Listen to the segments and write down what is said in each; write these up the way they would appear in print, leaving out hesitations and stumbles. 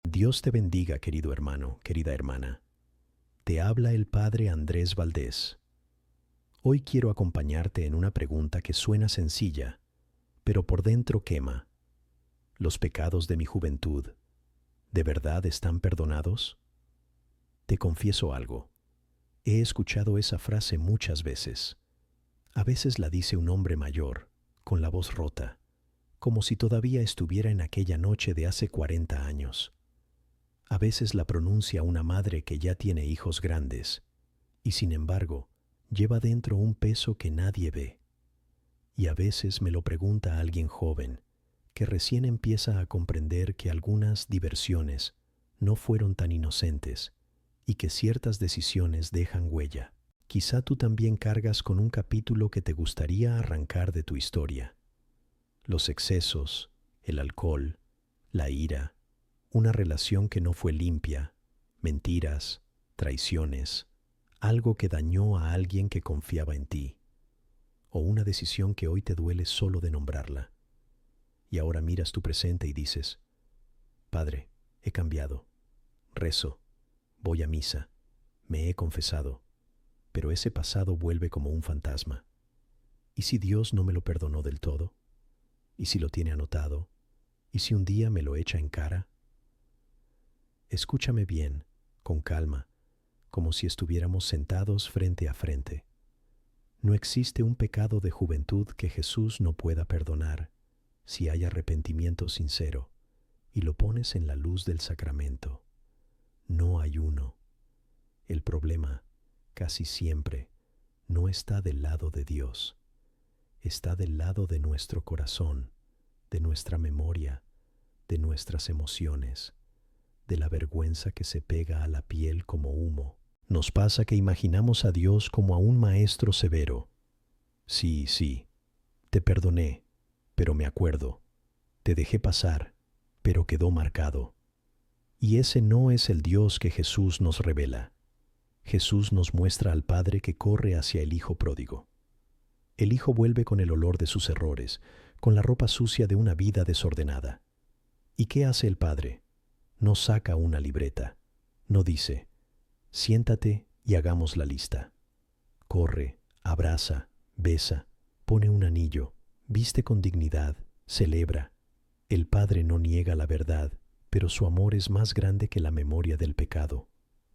Dios te bendiga, querido hermano, querida hermana. Te habla el Padre Andrés Valdés. Hoy quiero acompañarte en una pregunta que suena sencilla, pero por dentro quema. ¿Los pecados de mi juventud de verdad están perdonados? Te confieso algo. He escuchado esa frase muchas veces. A veces la dice un hombre mayor, con la voz rota, como si todavía estuviera en aquella noche de hace 40 años. A veces la pronuncia una madre que ya tiene hijos grandes, y sin embargo, lleva dentro un peso que nadie ve. Y a veces me lo pregunta alguien joven, que recién empieza a comprender que algunas diversiones no fueron tan inocentes y que ciertas decisiones dejan huella. Quizá tú también cargas con un capítulo que te gustaría arrancar de tu historia. Los excesos, el alcohol, la ira, una relación que no fue limpia, mentiras, traiciones, algo que dañó a alguien que confiaba en ti, o una decisión que hoy te duele solo de nombrarla. Y ahora miras tu presente y dices, Padre, he cambiado, rezo, voy a misa, me he confesado, pero ese pasado vuelve como un fantasma. ¿Y si Dios no me lo perdonó del todo? ¿Y si lo tiene anotado? ¿Y si un día me lo echa en cara? Escúchame bien, con calma, como si estuviéramos sentados frente a frente. No existe un pecado de juventud que Jesús no pueda perdonar si hay arrepentimiento sincero y lo pones en la luz del sacramento. No hay uno. El problema, casi siempre, no está del lado de Dios. Está del lado de nuestro corazón, de nuestra memoria, de nuestras emociones, de la vergüenza que se pega a la piel como humo. Nos pasa que imaginamos a Dios como a un maestro severo. Sí, te perdoné, pero me acuerdo. Te dejé pasar, pero quedó marcado. Y ese no es el Dios que Jesús nos revela. Jesús nos muestra al Padre que corre hacia el Hijo pródigo. El Hijo vuelve con el olor de sus errores, con la ropa sucia de una vida desordenada. ¿Y qué hace el Padre? No saca una libreta, no dice, siéntate y hagamos la lista. Corre, abraza, besa, pone un anillo, viste con dignidad, celebra. El Padre no niega la verdad, pero su amor es más grande que la memoria del pecado.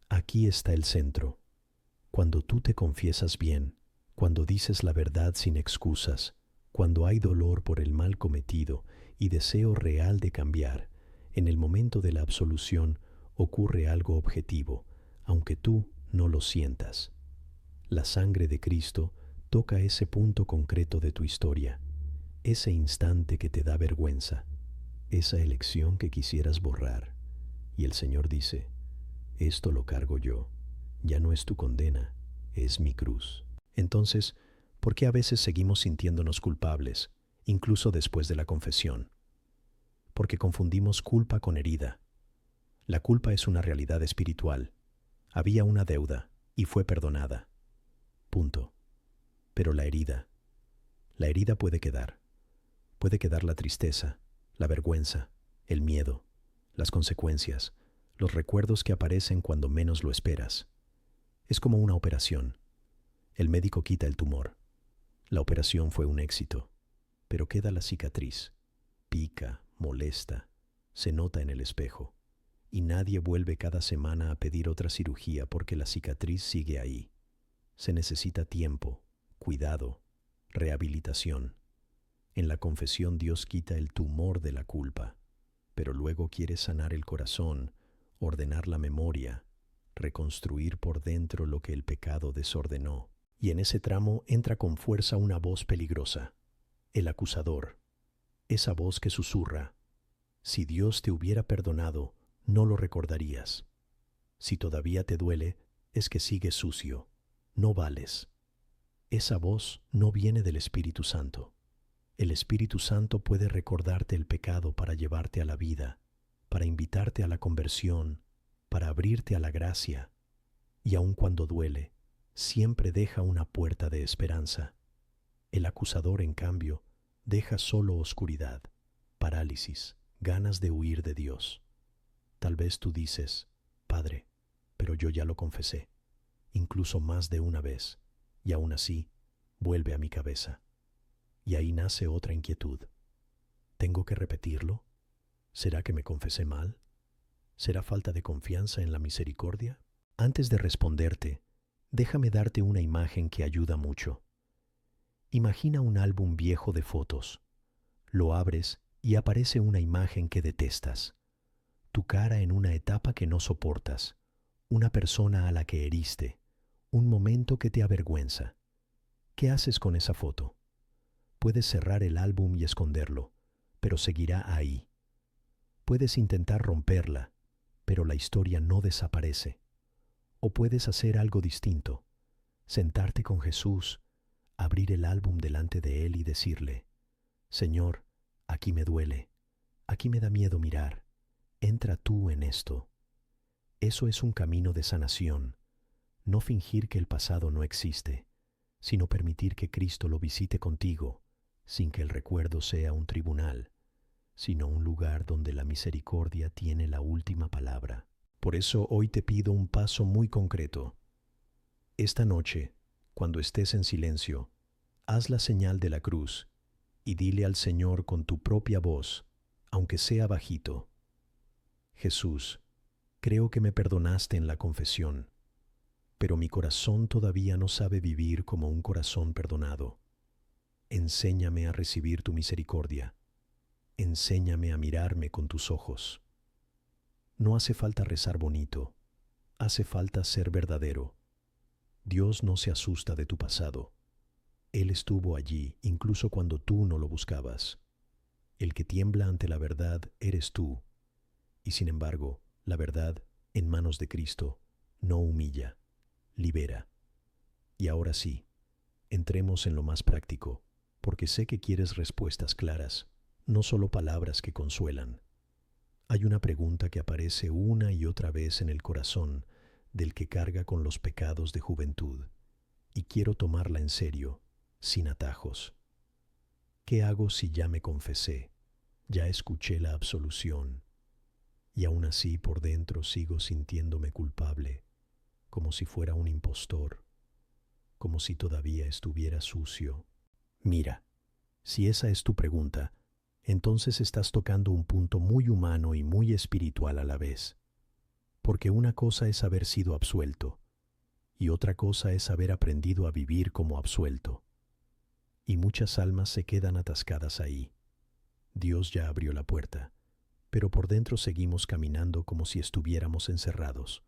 Aquí está el centro. Cuando tú te confiesas bien, cuando dices la verdad sin excusas, cuando hay dolor por el mal cometido y deseo real de cambiar, en el momento de la absolución ocurre algo objetivo, aunque tú no lo sientas. La sangre de Cristo toca ese punto concreto de tu historia, ese instante que te da vergüenza, esa elección que quisieras borrar. Y el Señor dice, esto lo cargo yo, ya no es tu condena, es mi cruz. Entonces, ¿por qué a veces seguimos sintiéndonos culpables, incluso después de la confesión? Porque confundimos culpa con herida. La culpa es una realidad espiritual. Había una deuda y fue perdonada. Punto. Pero la herida puede quedar. Puede quedar la tristeza, la vergüenza, el miedo, las consecuencias, los recuerdos que aparecen cuando menos lo esperas. Es como una operación. El médico quita el tumor. La operación fue un éxito, pero queda la cicatriz. Pica, molesta, se nota en el espejo. Y nadie vuelve cada semana a pedir otra cirugía porque la cicatriz sigue ahí. Se necesita tiempo, cuidado, rehabilitación. En la confesión Dios quita el tumor de la culpa, pero luego quiere sanar el corazón, ordenar la memoria, reconstruir por dentro lo que el pecado desordenó. Y en ese tramo entra con fuerza una voz peligrosa, el acusador, esa voz que susurra, si Dios te hubiera perdonado, no lo recordarías. Si todavía te duele, es que sigues sucio, no vales. Esa voz no viene del Espíritu Santo. El Espíritu Santo puede recordarte el pecado para llevarte a la vida, para invitarte a la conversión, para abrirte a la gracia. Y aun cuando duele, siempre deja una puerta de esperanza. El acusador, en cambio, deja solo oscuridad, parálisis, ganas de huir de Dios. Tal vez tú dices, Padre, pero yo ya lo confesé, incluso más de una vez, y aún así vuelve a mi cabeza. Y ahí nace otra inquietud. ¿Tengo que repetirlo? ¿Será que me confesé mal? ¿Será falta de confianza en la misericordia? Antes de responderte, déjame darte una imagen que ayuda mucho. Imagina un álbum viejo de fotos. Lo abres y aparece una imagen que detestas. Tu cara en una etapa que no soportas, una persona a la que heriste, un momento que te avergüenza. ¿Qué haces con esa foto? Puedes cerrar el álbum y esconderlo, pero seguirá ahí. Puedes intentar romperla, pero la historia no desaparece. O puedes hacer algo distinto, sentarte con Jesús, abrir el álbum delante de Él y decirle, Señor, aquí me duele, aquí me da miedo mirar, entra tú en esto. Eso es un camino de sanación, no fingir que el pasado no existe, sino permitir que Cristo lo visite contigo, sin que el recuerdo sea un tribunal, sino un lugar donde la misericordia tiene la última palabra. Por eso hoy te pido un paso muy concreto. Esta noche, cuando estés en silencio, haz la señal de la cruz y dile al Señor con tu propia voz, aunque sea bajito, Jesús, creo que me perdonaste en la confesión, pero mi corazón todavía no sabe vivir como un corazón perdonado. Enséñame a recibir tu misericordia. Enséñame a mirarme con tus ojos. No hace falta rezar bonito, hace falta ser verdadero. Dios no se asusta de tu pasado. Él estuvo allí incluso cuando tú no lo buscabas. El que tiembla ante la verdad eres tú. Y sin embargo, la verdad, en manos de Cristo, no humilla, libera. Y ahora sí, entremos en lo más práctico, porque sé que quieres respuestas claras, no solo palabras que consuelan. Hay una pregunta que aparece una y otra vez en el corazón del que carga con los pecados de juventud, y quiero tomarla en serio, sin atajos. ¿Qué hago si ya me confesé, ya escuché la absolución, y aún así por dentro sigo sintiéndome culpable, como si fuera un impostor, como si todavía estuviera sucio? Mira, si esa es tu pregunta, entonces estás tocando un punto muy humano y muy espiritual a la vez. Porque una cosa es haber sido absuelto, y otra cosa es haber aprendido a vivir como absuelto. Y muchas almas se quedan atascadas ahí. Dios ya abrió la puerta, pero por dentro seguimos caminando como si estuviéramos encerrados.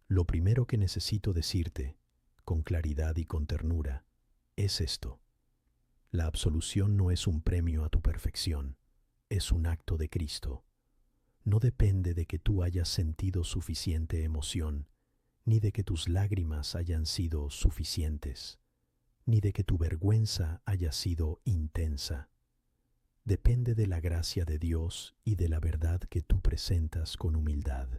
Lo primero que necesito decirte, con claridad y con ternura, es esto. La absolución no es un premio a tu perfección, es un acto de Cristo. No depende de que tú hayas sentido suficiente emoción, ni de que tus lágrimas hayan sido suficientes, ni de que tu vergüenza haya sido intensa. Depende de la gracia de Dios y de la verdad que tú presentas con humildad.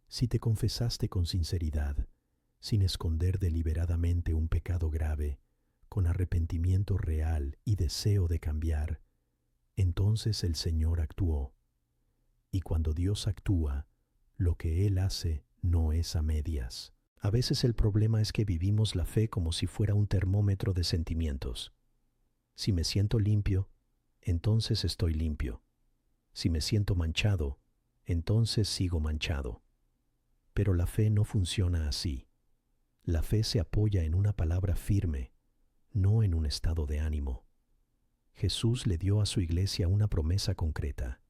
Si te confesaste con sinceridad, sin esconder deliberadamente un pecado grave, con arrepentimiento real y deseo de cambiar, entonces el Señor actuó. Y cuando Dios actúa, lo que Él hace no es a medias. A veces el problema es que vivimos la fe como si fuera un termómetro de sentimientos. Si me siento limpio, entonces estoy limpio. Si me siento manchado, entonces sigo manchado. Pero la fe no funciona así. La fe se apoya en una palabra firme, no en un estado de ánimo. Jesús le dio a su iglesia una promesa concreta,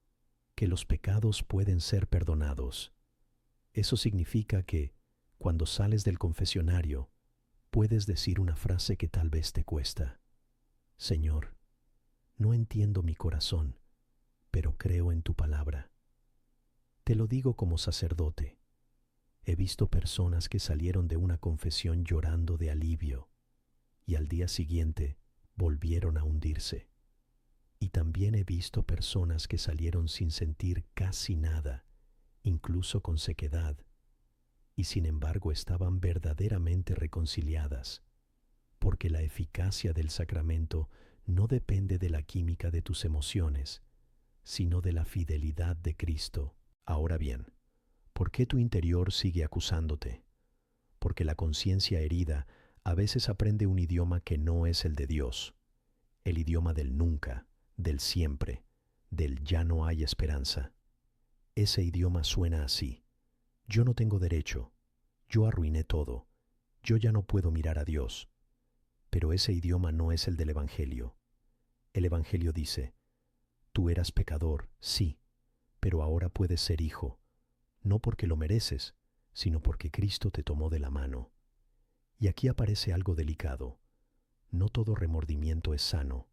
que los pecados pueden ser perdonados. Eso significa que, cuando sales del confesionario, puedes decir una frase que tal vez te cuesta. Señor, no entiendo mi corazón, pero creo en tu palabra. Te lo digo como sacerdote. He visto personas que salieron de una confesión llorando de alivio y al día siguiente volvieron a hundirse. Y también he visto personas que salieron sin sentir casi nada, incluso con sequedad, y sin embargo estaban verdaderamente reconciliadas, porque la eficacia del sacramento no depende de la química de tus emociones, sino de la fidelidad de Cristo. Ahora bien, ¿por qué tu interior sigue acusándote? Porque la conciencia herida a veces aprende un idioma que no es el de Dios, el idioma del nunca, del siempre, del ya no hay esperanza. Ese idioma suena así: yo no tengo derecho, yo arruiné todo, yo ya no puedo mirar a Dios. Pero ese idioma no es el del Evangelio. El Evangelio dice: tú eras pecador, sí, pero ahora puedes ser hijo, no porque lo mereces, sino porque Cristo te tomó de la mano. Y aquí aparece algo delicado. No todo remordimiento es sano.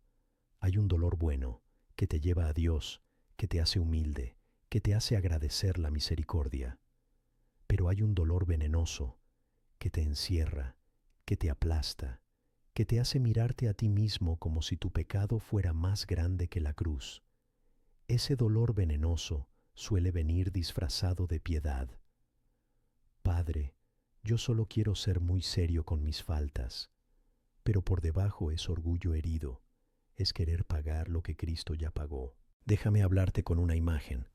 Hay un dolor bueno que te lleva a Dios, que te hace humilde, que te hace agradecer la misericordia. Pero hay un dolor venenoso que te encierra, que te aplasta, que te hace mirarte a ti mismo como si tu pecado fuera más grande que la cruz. Ese dolor venenoso suele venir disfrazado de piedad. Padre, yo solo quiero ser muy serio con mis faltas, pero por debajo es orgullo herido, es querer pagar lo que Cristo ya pagó. Déjame hablarte con una imagen.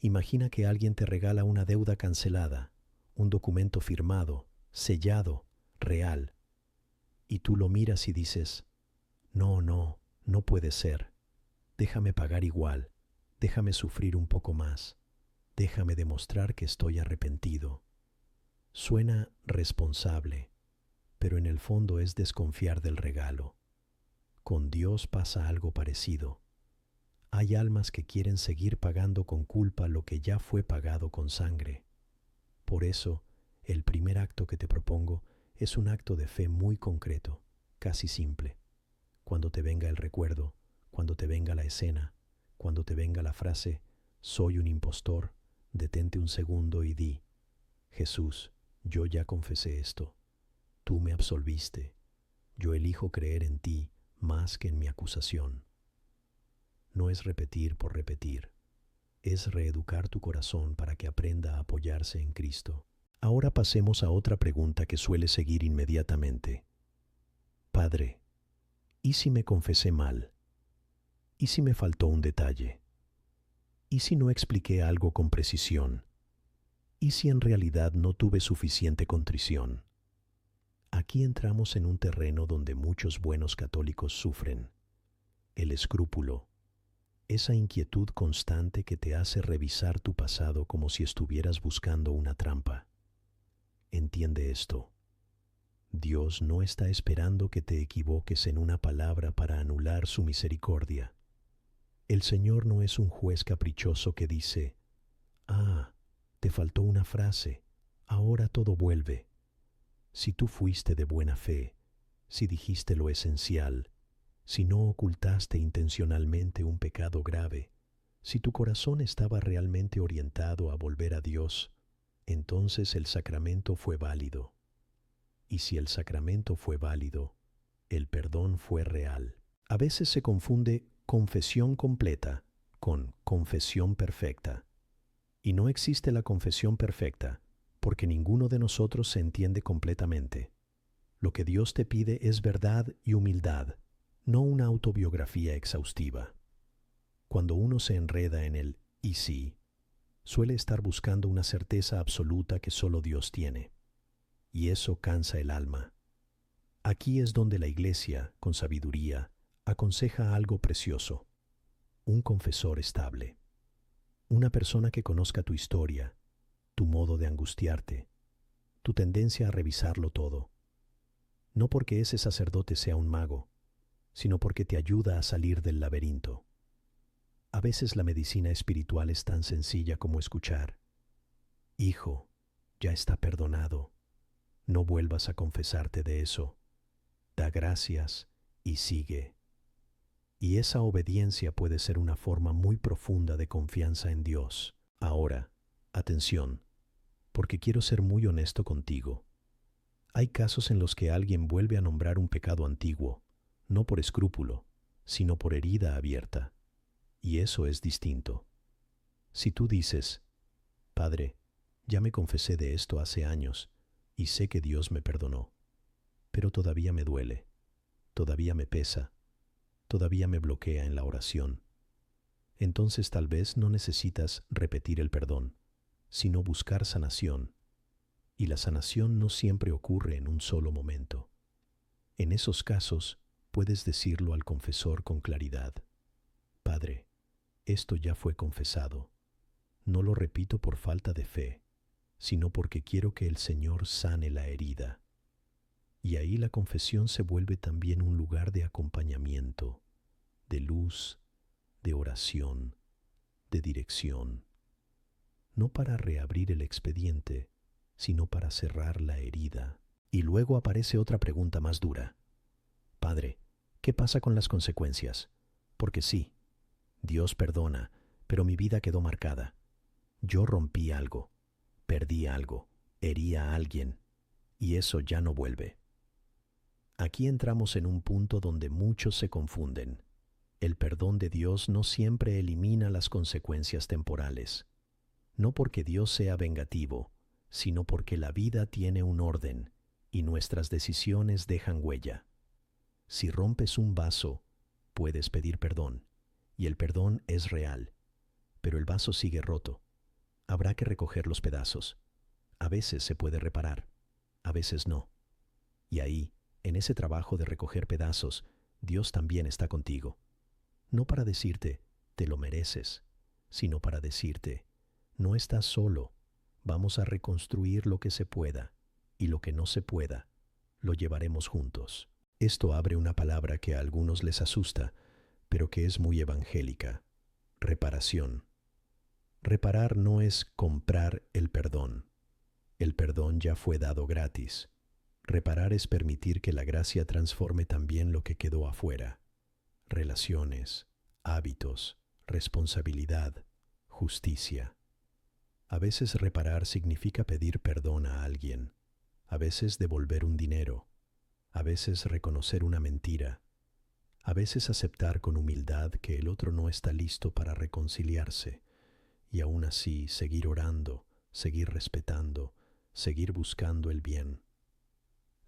Imagina que alguien te regala una deuda cancelada, un documento firmado, sellado, real, y tú lo miras y dices: no, no, no puede ser. Déjame pagar igual, déjame sufrir un poco más, déjame demostrar que estoy arrepentido. Suena responsable, pero en el fondo es desconfiar del regalo. Con Dios pasa algo parecido. Hay almas que quieren seguir pagando con culpa lo que ya fue pagado con sangre. Por eso, el primer acto que te propongo es un acto de fe muy concreto, casi simple. Cuando te venga el recuerdo, cuando te venga la escena, cuando te venga la frase: soy un impostor, detente un segundo y di: Jesús, yo ya confesé esto. Tú me absolviste. Yo elijo creer en ti más que en mi acusación. No es repetir por repetir. Es reeducar tu corazón para que aprenda a apoyarse en Cristo. Ahora pasemos a otra pregunta que suele seguir inmediatamente. Padre, ¿y si me confesé mal? ¿Y si me faltó un detalle? ¿Y si no expliqué algo con precisión? ¿Y si en realidad no tuve suficiente contrición? Aquí entramos en un terreno donde muchos buenos católicos sufren: el escrúpulo, esa inquietud constante que te hace revisar tu pasado como si estuvieras buscando una trampa. Entiende esto: Dios no está esperando que te equivoques en una palabra para anular su misericordia. El Señor no es un juez caprichoso que dice: ah, te faltó una frase, ahora todo vuelve. Si tú fuiste de buena fe, si dijiste lo esencial, si no ocultaste intencionalmente un pecado grave, si tu corazón estaba realmente orientado a volver a Dios, entonces el sacramento fue válido. Y si el sacramento fue válido, el perdón fue real. A veces se confunde confesión completa con confesión perfecta. Y no existe la confesión perfecta, porque ninguno de nosotros se entiende completamente. Lo que Dios te pide es verdad y humildad, no una autobiografía exhaustiva. Cuando uno se enreda en el «y sí», suele estar buscando una certeza absoluta que solo Dios tiene. Y eso cansa el alma. Aquí es donde la Iglesia, con sabiduría, aconseja algo precioso: un confesor estable. Una persona que conozca tu historia, tu modo de angustiarte, tu tendencia a revisarlo todo. No porque ese sacerdote sea un mago, sino porque te ayuda a salir del laberinto. A veces la medicina espiritual es tan sencilla como escuchar: hijo, ya está perdonado, no vuelvas a confesarte de eso, da gracias y sigue. Y esa obediencia puede ser una forma muy profunda de confianza en Dios. Ahora, atención, porque quiero ser muy honesto contigo. Hay casos en los que alguien vuelve a nombrar un pecado antiguo, no por escrúpulo, sino por herida abierta. Y eso es distinto. Si tú dices: Padre, ya me confesé de esto hace años y sé que Dios me perdonó, pero todavía me duele, todavía me pesa, todavía me bloquea en la oración. entonces tal vez no necesitas repetir el perdón, sino buscar sanación. Y la sanación no siempre ocurre en un solo momento. En esos casos, puedes decirlo al confesor con claridad. Padre, esto ya fue confesado. No lo repito por falta de fe, sino porque quiero que el Señor sane la herida. Y ahí la confesión se vuelve también un lugar de acompañamiento, de luz, de oración, de dirección. No para reabrir el expediente, sino para cerrar la herida. Y luego aparece otra pregunta más dura. Padre, ¿qué pasa con las consecuencias? Porque sí, Dios perdona, pero mi vida quedó marcada. Yo rompí algo, perdí algo, herí a alguien, y eso ya no vuelve. Aquí entramos en un punto donde muchos se confunden. El perdón de Dios no siempre elimina las consecuencias temporales. No porque Dios sea vengativo, sino porque la vida tiene un orden y nuestras decisiones dejan huella. Si rompes un vaso, puedes pedir perdón, y el perdón es real, pero el vaso sigue roto. Habrá que recoger los pedazos. A veces se puede reparar, a veces no. Y ahí, en ese trabajo de recoger pedazos, Dios también está contigo. No para decirte, te lo mereces, sino para decirte, no estás solo, vamos a reconstruir lo que se pueda, y lo que no se pueda, lo llevaremos juntos. Esto abre una palabra que a algunos les asusta, pero que es muy evangélica: reparación. Reparar no es comprar el perdón. El perdón ya fue dado gratis. Reparar es permitir que la gracia transforme también lo que quedó afuera: relaciones, hábitos, responsabilidad, justicia. A veces reparar significa pedir perdón a alguien, a veces devolver un dinero, a veces reconocer una mentira, a veces aceptar con humildad que el otro no está listo para reconciliarse, y aún así seguir orando, seguir respetando, seguir buscando el bien.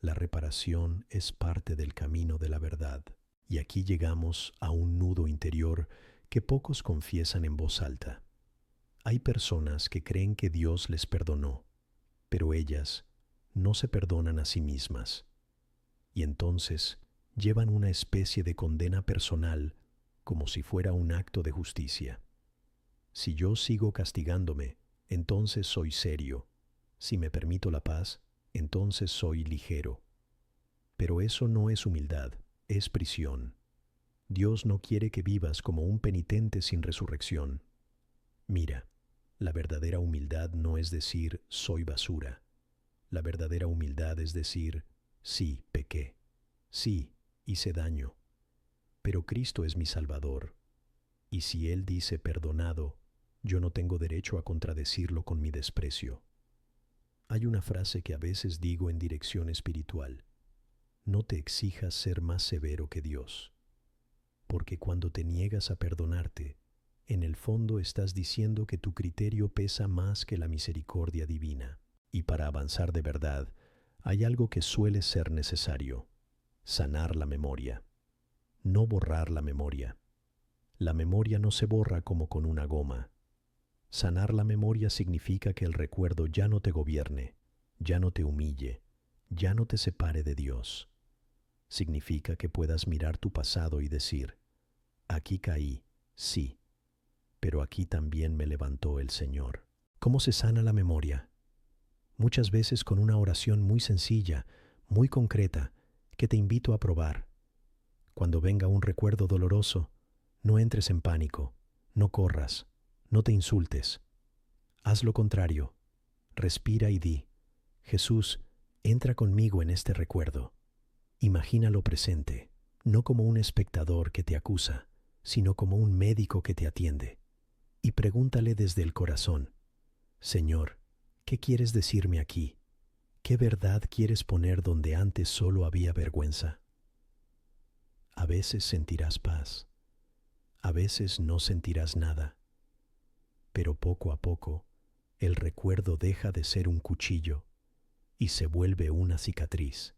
La reparación es parte del camino de la verdad. Y aquí llegamos a un nudo interior que pocos confiesan en voz alta. Hay personas que creen que Dios les perdonó, pero ellas no se perdonan a sí mismas. Y entonces llevan una especie de condena personal como si fuera un acto de justicia. Si yo sigo castigándome, entonces soy serio. Si me permito la paz, entonces soy ligero. Pero eso no es humildad, es prisión. Dios no quiere que vivas como un penitente sin resurrección. Mira, la verdadera humildad no es decir soy basura. La verdadera humildad es decir sí, pequé, sí, hice daño, pero Cristo es mi Salvador. Y si Él dice perdonado, yo no tengo derecho a contradecirlo con mi desprecio. Hay una frase que a veces digo en dirección espiritual: no te exijas ser más severo que Dios, porque cuando te niegas a perdonarte, en el fondo estás diciendo que tu criterio pesa más que la misericordia divina. Y para avanzar de verdad, hay algo que suele ser necesario: sanar la memoria, no borrar la memoria. La memoria no se borra como con una goma. Sanar la memoria significa que el recuerdo ya no te gobierne, ya no te humille, ya no te separe de Dios. Significa que puedas mirar tu pasado y decir: aquí caí, sí, pero aquí también me levantó el Señor. ¿Cómo se sana la memoria? Muchas veces con una oración muy sencilla, muy concreta, que te invito a probar. Cuando venga un recuerdo doloroso, no entres en pánico, no corras, no te insultes. Haz lo contrario. Respira y di: Jesús, entra conmigo en este recuerdo. Imagínalo presente, no como un espectador que te acusa, sino como un médico que te atiende. Y pregúntale desde el corazón: Señor, ¿qué quieres decirme aquí? ¿Qué verdad quieres poner donde antes solo había vergüenza? A veces sentirás paz, a veces no sentirás nada, pero poco a poco el recuerdo deja de ser un cuchillo y se vuelve una cicatriz.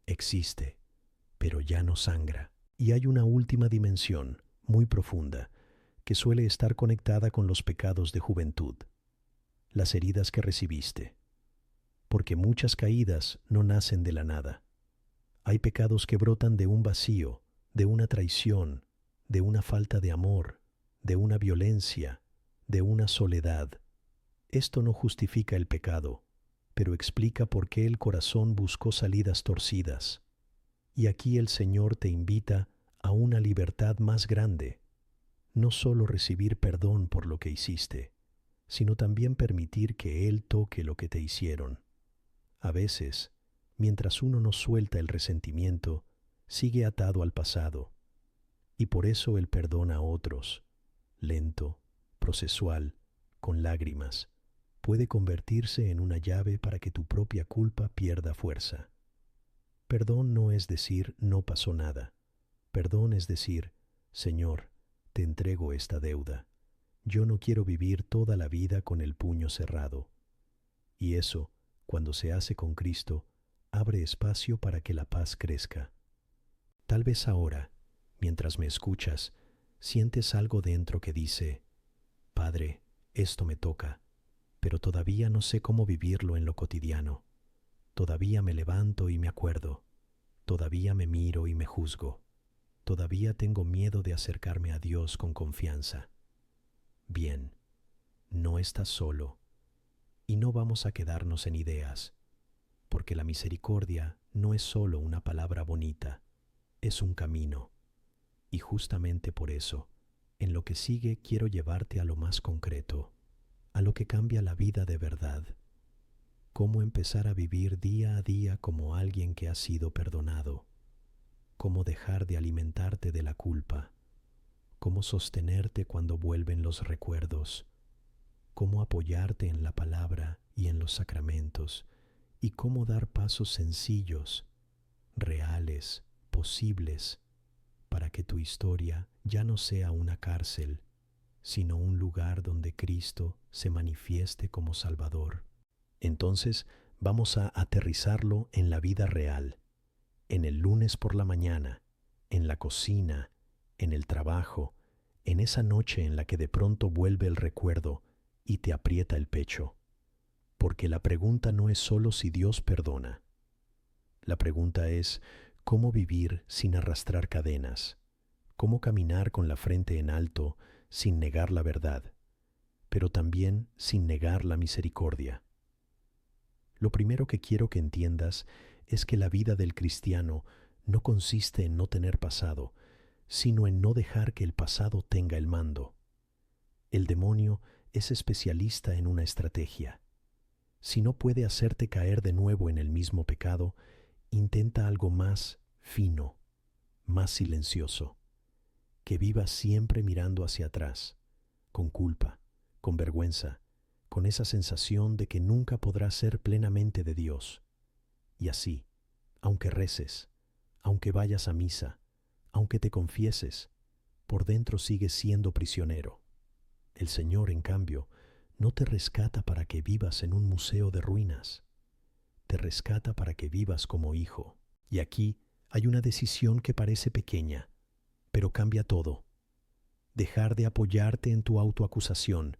Existe, pero ya no sangra. Y hay una última dimensión, muy profunda, que suele estar conectada con los pecados de juventud, las heridas que recibiste, porque muchas caídas no nacen de la nada. Hay pecados que brotan de un vacío, de una traición, de una falta de amor, de una violencia, de una soledad. Esto no justifica el pecado, pero explica por qué el corazón buscó salidas torcidas. Y aquí el Señor te invita a una libertad más grande, no solo recibir perdón por lo que hiciste, sino también permitir que Él toque lo que te hicieron. A veces, mientras uno no suelta el resentimiento, sigue atado al pasado, y por eso el perdón a otros, lento, procesual, con lágrimas, puede convertirse en una llave para que tu propia culpa pierda fuerza. Perdón no es decir no pasó nada. Perdón es decir, Señor, te entrego esta deuda. Yo no quiero vivir toda la vida con el puño cerrado. Y eso, cuando se hace con Cristo, abre espacio para que la paz crezca. Tal vez ahora, mientras me escuchas, sientes algo dentro que dice, Padre, esto me toca, pero todavía no sé cómo vivirlo en lo cotidiano. Todavía me levanto y me acuerdo. Todavía me miro y me juzgo. Todavía tengo miedo de acercarme a Dios con confianza. Bien, no estás solo, y no vamos a quedarnos en ideas, porque la misericordia no es solo una palabra bonita, es un camino. Y justamente por eso, en lo que sigue quiero llevarte a lo más concreto, a lo que cambia la vida de verdad. Cómo empezar a vivir día a día como alguien que ha sido perdonado. Cómo dejar de alimentarte de la culpa. Cómo sostenerte cuando vuelven los recuerdos. Cómo apoyarte en la palabra y en los sacramentos. Y cómo dar pasos sencillos, reales, posibles, para que tu historia ya no sea una cárcel, sino un lugar donde Cristo se manifieste como Salvador. Entonces vamos a aterrizarlo en la vida real, en el lunes por la mañana, en la cocina, en el trabajo, en esa noche en la que de pronto vuelve el recuerdo y te aprieta el pecho. Porque la pregunta no es solo si Dios perdona. La pregunta es cómo vivir sin arrastrar cadenas, cómo caminar con la frente en alto sin negar la verdad, pero también sin negar la misericordia. Lo primero que quiero que entiendas es que la vida del cristiano no consiste en no tener pasado, sino en no dejar que el pasado tenga el mando. El demonio es especialista en una estrategia. Si no puede hacerte caer de nuevo en el mismo pecado, intenta algo más fino, más silencioso, que vivas siempre mirando hacia atrás, con culpa, con vergüenza, con esa sensación de que nunca podrás ser plenamente de Dios. Y así, aunque reces, aunque vayas a misa, aunque te confieses, por dentro sigues siendo prisionero. El Señor, en cambio, no te rescata para que vivas en un museo de ruinas. Te rescata para que vivas como hijo. Y aquí hay una decisión que parece pequeña, pero cambia todo. Dejar de apoyarte en tu autoacusación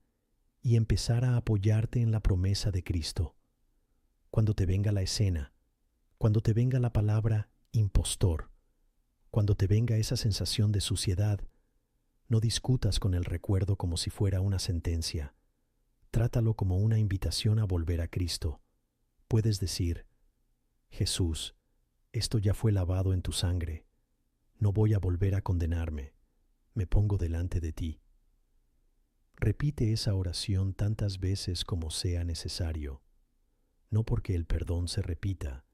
y empezar a apoyarte en la promesa de Cristo. Cuando te venga la escena, cuando te venga la palabra impostor, cuando te venga esa sensación de suciedad, no discutas con el recuerdo como si fuera una sentencia. Trátalo como una invitación a volver a Cristo. Puedes decir, Jesús, esto ya fue lavado en tu sangre. No voy a volver a condenarme. Me pongo delante de ti. Repite esa oración tantas veces como sea necesario, no porque el perdón se repita,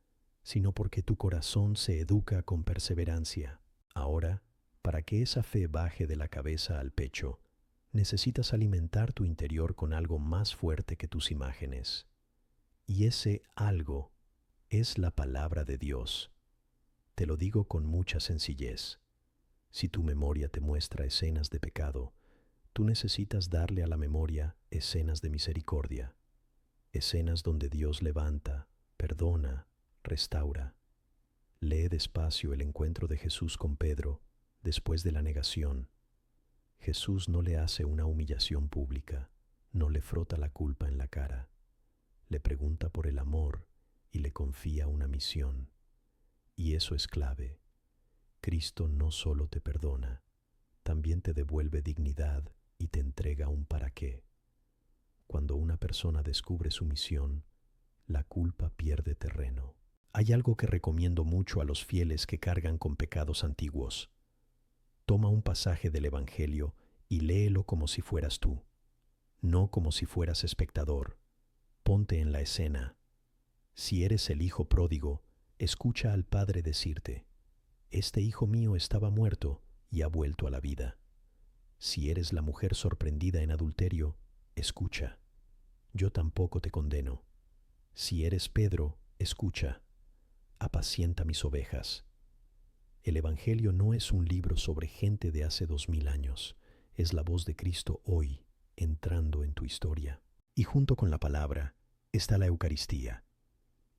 sino porque tu corazón se educa con perseverancia. Ahora, para que esa fe baje de la cabeza al pecho, necesitas alimentar tu interior con algo más fuerte que tus imágenes. Y ese algo es la palabra de Dios. Te lo digo con mucha sencillez. Si tu memoria te muestra escenas de pecado, tú necesitas darle a la memoria escenas de misericordia, escenas donde Dios levanta, perdona, restaura. Lee despacio el encuentro de Jesús con Pedro después de la negación. Jesús no le hace una humillación pública, no le frota la culpa en la cara, le pregunta por el amor y le confía una misión. Y eso es clave. Cristo no solo te perdona, también te devuelve dignidad y te entrega un para qué. Cuando una persona descubre su misión, la culpa pierde terreno. Hay algo que recomiendo mucho a los fieles que cargan con pecados antiguos. Toma un pasaje del Evangelio y léelo como si fueras tú, no como si fueras espectador. Ponte en la escena. Si eres el hijo pródigo, escucha al padre decirte: este hijo mío estaba muerto y ha vuelto a la vida. Si eres la mujer sorprendida en adulterio, escucha: yo tampoco te condeno. Si eres Pedro, escucha: apacienta mis ovejas. El Evangelio no es un libro sobre gente de hace 2000 años, es la voz de Cristo hoy, entrando en tu historia. Y junto con la palabra está la Eucaristía.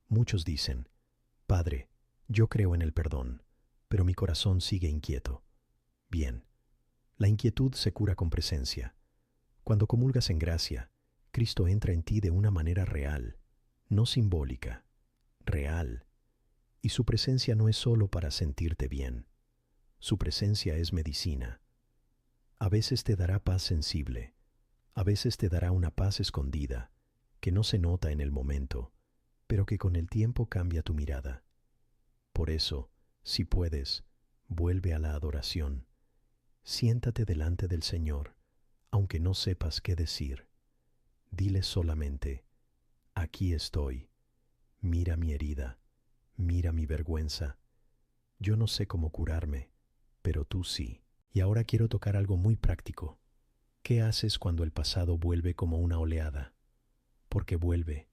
Muchos dicen: Padre, yo creo en el perdón, pero mi corazón sigue inquieto. Bien, la inquietud se cura con presencia. Cuando comulgas en gracia, Cristo entra en ti de una manera real, no simbólica, real. Y su presencia no es solo para sentirte bien. Su presencia es medicina. A veces te dará paz sensible, a veces te dará una paz escondida, que no se nota en el momento, pero que con el tiempo cambia tu mirada. Por eso, si puedes, vuelve a la adoración. Siéntate delante del Señor, aunque no sepas qué decir. Dile solamente: aquí estoy, mira mi herida, mira mi vergüenza. Yo no sé cómo curarme, pero tú sí. Y ahora quiero tocar algo muy práctico. ¿Qué haces cuando el pasado vuelve como una oleada? Porque vuelve.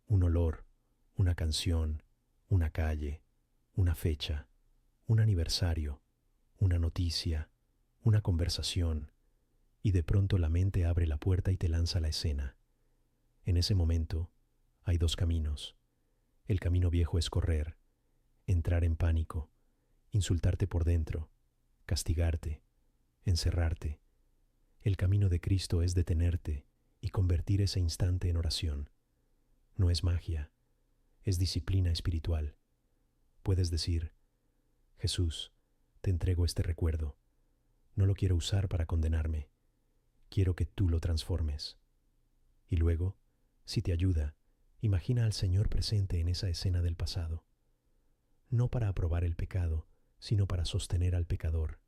Un olor, una canción, una calle, una fecha, un aniversario, una noticia, una conversación, y de pronto la mente abre la puerta y te lanza a la escena. En ese momento hay dos caminos. El camino viejo es correr, entrar en pánico, insultarte por dentro, castigarte, encerrarte. El camino de Cristo es detenerte y convertir ese instante en oración. No es magia, es disciplina espiritual. Puedes decir: Jesús, te entrego este recuerdo. No lo quiero usar para condenarme. Quiero que tú lo transformes. Y luego, si te ayuda, imagina al Señor presente en esa escena del pasado. No para aprobar el pecado, sino para sostener al pecador.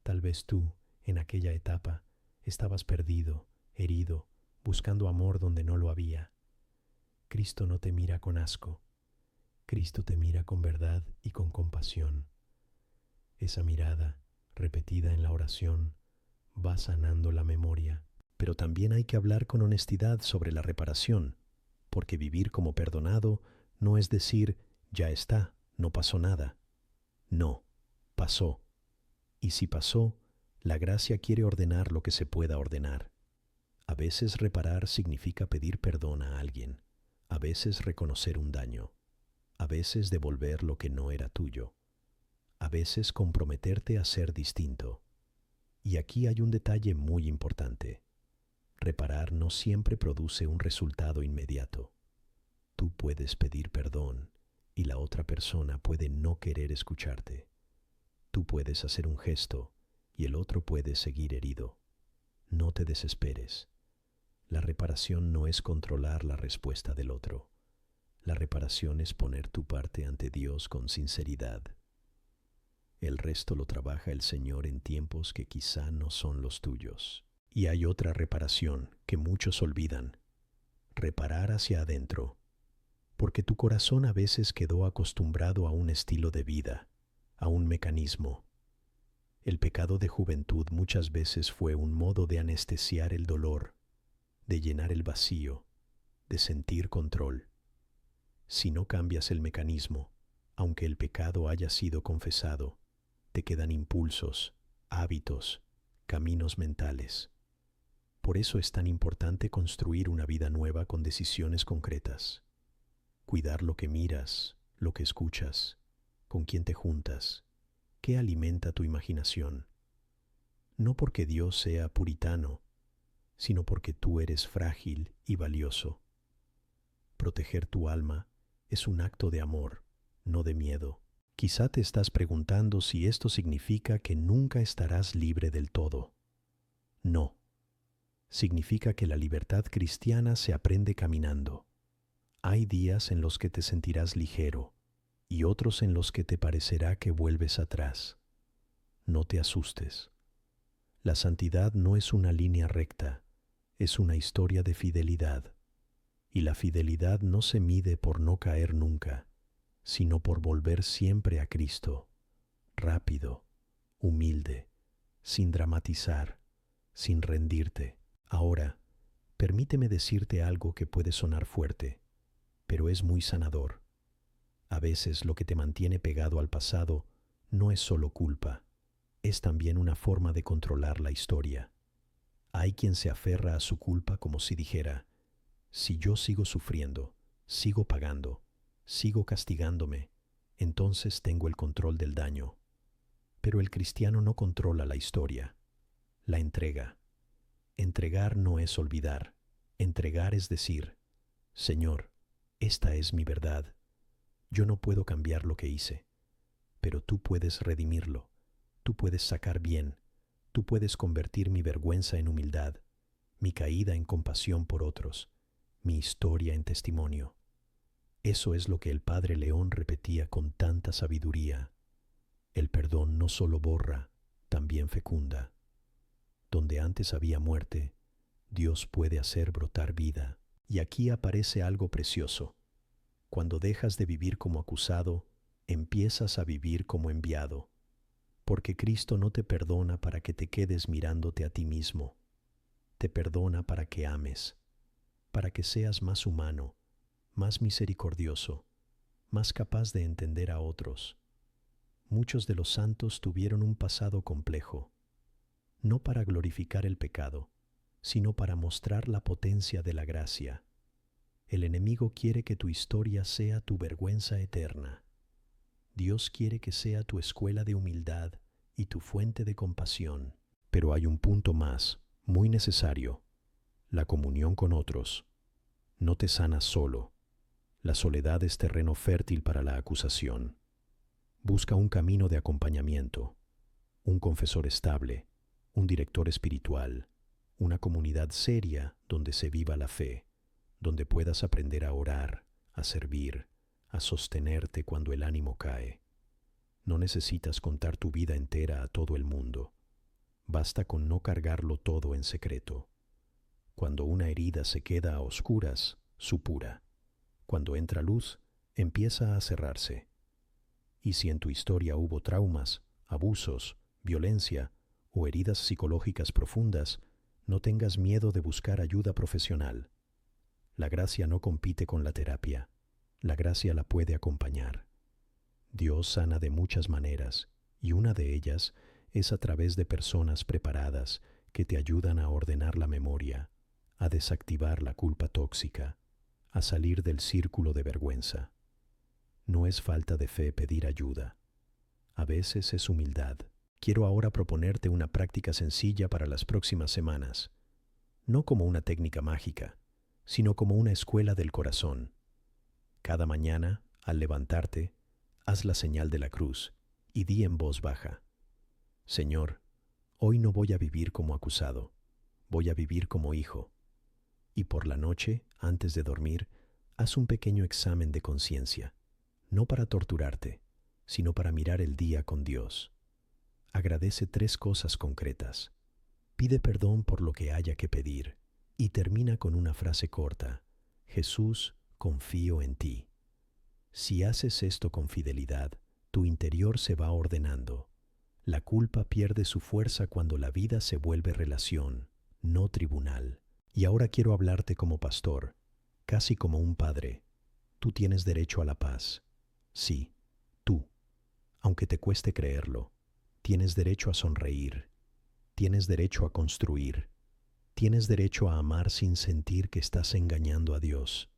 Tal vez tú, en aquella etapa, estabas perdido, herido, buscando amor donde no lo había. Cristo no te mira con asco. Cristo te mira con verdad y con compasión. Esa mirada, repetida en la oración, va sanando la memoria. Pero también hay que hablar con honestidad sobre la reparación, porque vivir como perdonado no es decir: ya está, no pasó nada. No, pasó. Y si pasó, la gracia quiere ordenar lo que se pueda ordenar. A veces reparar significa pedir perdón a alguien, a veces reconocer un daño, a veces devolver lo que no era tuyo, a veces comprometerte a ser distinto. Y aquí hay un detalle muy importante. Reparar no siempre produce un resultado inmediato. Tú puedes pedir perdón y la otra persona puede no querer escucharte. Tú puedes hacer un gesto y el otro puede seguir herido. No te desesperes. La reparación no es controlar la respuesta del otro. La reparación es poner tu parte ante Dios con sinceridad. El resto lo trabaja el Señor en tiempos que quizá no son los tuyos. Y hay otra reparación que muchos olvidan: reparar hacia adentro, porque tu corazón a veces quedó acostumbrado a un estilo de vida, a un mecanismo. El pecado de juventud muchas veces fue un modo de anestesiar el dolor, de llenar el vacío, de sentir control. Si no cambias el mecanismo, aunque el pecado haya sido confesado, te quedan impulsos, hábitos, caminos mentales. Por eso es tan importante construir una vida nueva con decisiones concretas. Cuidar lo que miras, lo que escuchas, con quién te juntas, qué alimenta tu imaginación. no porque Dios sea puritano, sino porque tú eres frágil y valioso. Proteger tu alma es un acto de amor, no de miedo. Quizá te estás preguntando si esto significa que nunca estarás libre del todo. No. Significa que la libertad cristiana se aprende caminando. Hay días en los que te sentirás ligero y otros en los que te parecerá que vuelves atrás. No te asustes. La santidad no es una línea recta, es una historia de fidelidad. Y la fidelidad no se mide por no caer nunca, sino por volver siempre a Cristo, rápido, humilde, sin dramatizar, sin rendirte. Ahora, permíteme decirte algo que puede sonar fuerte, pero es muy sanador. A veces lo que te mantiene pegado al pasado no es solo culpa, es también una forma de controlar la historia. Hay quien se aferra a su culpa como si dijera: si yo sigo sufriendo, sigo pagando, sigo castigándome, entonces tengo el control del daño. Pero el cristiano no controla la historia, la entrega. Entregar no es olvidar. Entregar es decir: Señor, esta es mi verdad. Yo no puedo cambiar lo que hice, pero tú puedes redimirlo. Tú puedes sacar bien. Tú puedes convertir mi vergüenza en humildad, mi caída en compasión por otros, mi historia en testimonio. Eso es lo que el Padre León repetía con tanta sabiduría. El perdón no solo borra, también fecunda. Donde antes había muerte, Dios puede hacer brotar vida. Y aquí aparece algo precioso. Cuando dejas de vivir como acusado, empiezas a vivir como enviado. Porque Cristo no te perdona para que te quedes mirándote a ti mismo. Te perdona para que ames, para que seas más humano, más misericordioso, más capaz de entender a otros. Muchos de los santos tuvieron un pasado complejo, no para glorificar el pecado, sino para mostrar la potencia de la gracia. El enemigo quiere que tu historia sea tu vergüenza eterna. Dios quiere que sea tu escuela de humildad y tu fuente de compasión. Pero hay un punto más, muy necesario: la comunión con otros. No te sanas solo. La soledad es terreno fértil para la acusación. Busca un camino de acompañamiento, un confesor estable, un director espiritual, una comunidad seria donde se viva la fe, donde puedas aprender a orar, a servir, a sostenerte cuando el ánimo cae. No necesitas contar tu vida entera a todo el mundo. Basta con no cargarlo todo en secreto. Cuando una herida se queda a oscuras, supura. Cuando entra luz, empieza a cerrarse. Y si en tu historia hubo traumas, abusos, violencia o heridas psicológicas profundas, no tengas miedo de buscar ayuda profesional. La gracia no compite con la terapia. La gracia la puede acompañar. Dios sana de muchas maneras, y una de ellas es a través de personas preparadas que te ayudan a ordenar la memoria, a desactivar la culpa tóxica, a salir del círculo de vergüenza. No es falta de fe pedir ayuda. A veces es humildad. Quiero ahora proponerte una práctica sencilla para las próximas semanas, no como una técnica mágica, sino como una escuela del corazón. Cada mañana, al levantarte, haz la señal de la cruz y di en voz baja: Señor, hoy no voy a vivir como acusado, voy a vivir como hijo. Y por la noche, antes de dormir, haz un pequeño examen de conciencia, no para torturarte, sino para mirar el día con Dios. Agradece 3 cosas concretas. Pide perdón por lo que haya que pedir y termina con una frase corta: Jesús, confío en ti. Si haces esto con fidelidad, tu interior se va ordenando. La culpa pierde su fuerza cuando la vida se vuelve relación, no tribunal. Y ahora quiero hablarte como pastor, casi como un padre. Tú tienes derecho a la paz. Sí, tú, aunque te cueste creerlo, tienes derecho a sonreír, tienes derecho a construir, tienes derecho a amar sin sentir que estás engañando a Dios.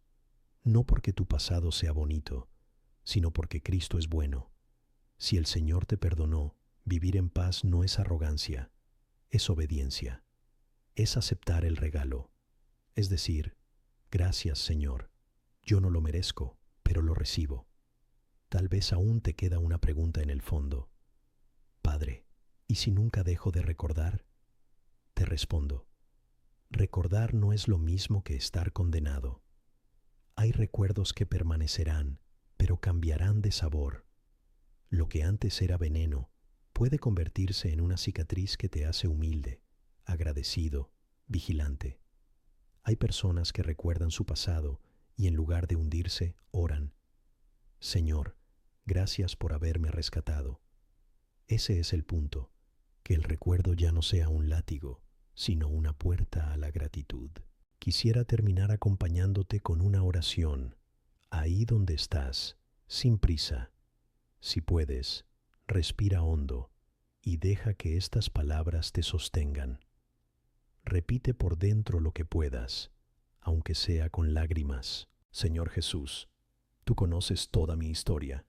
No porque tu pasado sea bonito, sino porque Cristo es bueno. Si el Señor te perdonó, vivir en paz no es arrogancia, es obediencia, es aceptar el regalo, es decir, gracias Señor, yo no lo merezco, pero lo recibo. Tal vez aún te queda una pregunta en el fondo. Padre, ¿y si nunca dejo de recordar? Te respondo, recordar no es lo mismo que estar condenado. Hay recuerdos que permanecerán, pero cambiarán de sabor. Lo que antes era veneno puede convertirse en una cicatriz que te hace humilde, agradecido, vigilante. Hay personas que recuerdan su pasado y en lugar de hundirse, oran. Señor, gracias por haberme rescatado. Ese es el punto, que el recuerdo ya no sea un látigo, sino una puerta a la gratitud. Quisiera terminar acompañándote con una oración, ahí donde estás, sin prisa. Si puedes, respira hondo y deja que estas palabras te sostengan. Repite por dentro lo que puedas, aunque sea con lágrimas. Señor Jesús, tú conoces toda mi historia.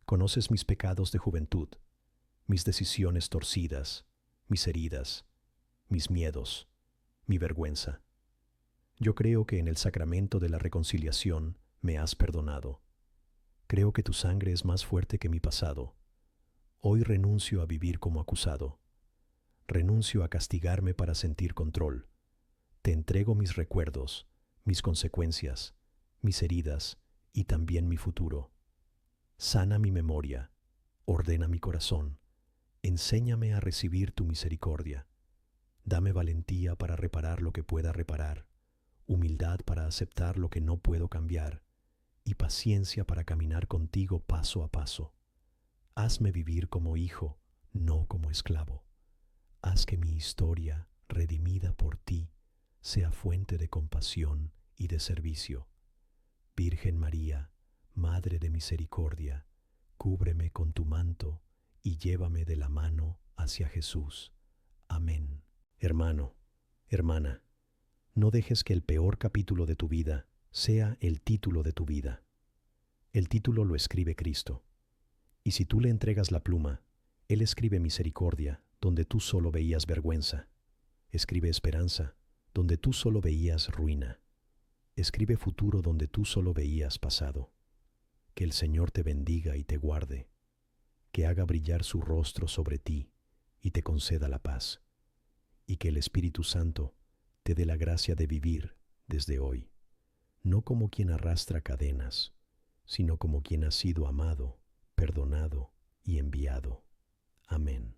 Conoces mis pecados de juventud, mis decisiones torcidas, mis heridas, mis miedos, mi vergüenza. Yo creo que en el sacramento de la reconciliación me has perdonado. Creo que tu sangre es más fuerte que mi pasado. Hoy renuncio a vivir como acusado. Renuncio a castigarme para sentir control. Te entrego mis recuerdos, mis consecuencias, mis heridas y también mi futuro. Sana mi memoria, ordena mi corazón, enséñame a recibir tu misericordia. Dame valentía para reparar lo que pueda reparar, humildad para aceptar lo que no puedo cambiar y paciencia para caminar contigo paso a paso. Hazme vivir como hijo, no como esclavo. Haz que mi historia, redimida por ti, sea fuente de compasión y de servicio. Virgen María, Madre de Misericordia, cúbreme con tu manto y llévame de la mano hacia Jesús. Amén. Hermano, hermana, no dejes que el peor capítulo de tu vida sea el título de tu vida. El título lo escribe Cristo. Y si tú le entregas la pluma, Él escribe misericordia donde tú solo veías vergüenza. Escribe esperanza donde tú solo veías ruina. Escribe futuro donde tú solo veías pasado. Que el Señor te bendiga y te guarde, que haga brillar su rostro sobre ti y te conceda la paz, y que el Espíritu Santo te dé la gracia de vivir desde hoy, no como quien arrastra cadenas, sino como quien ha sido amado, perdonado y enviado. Amén.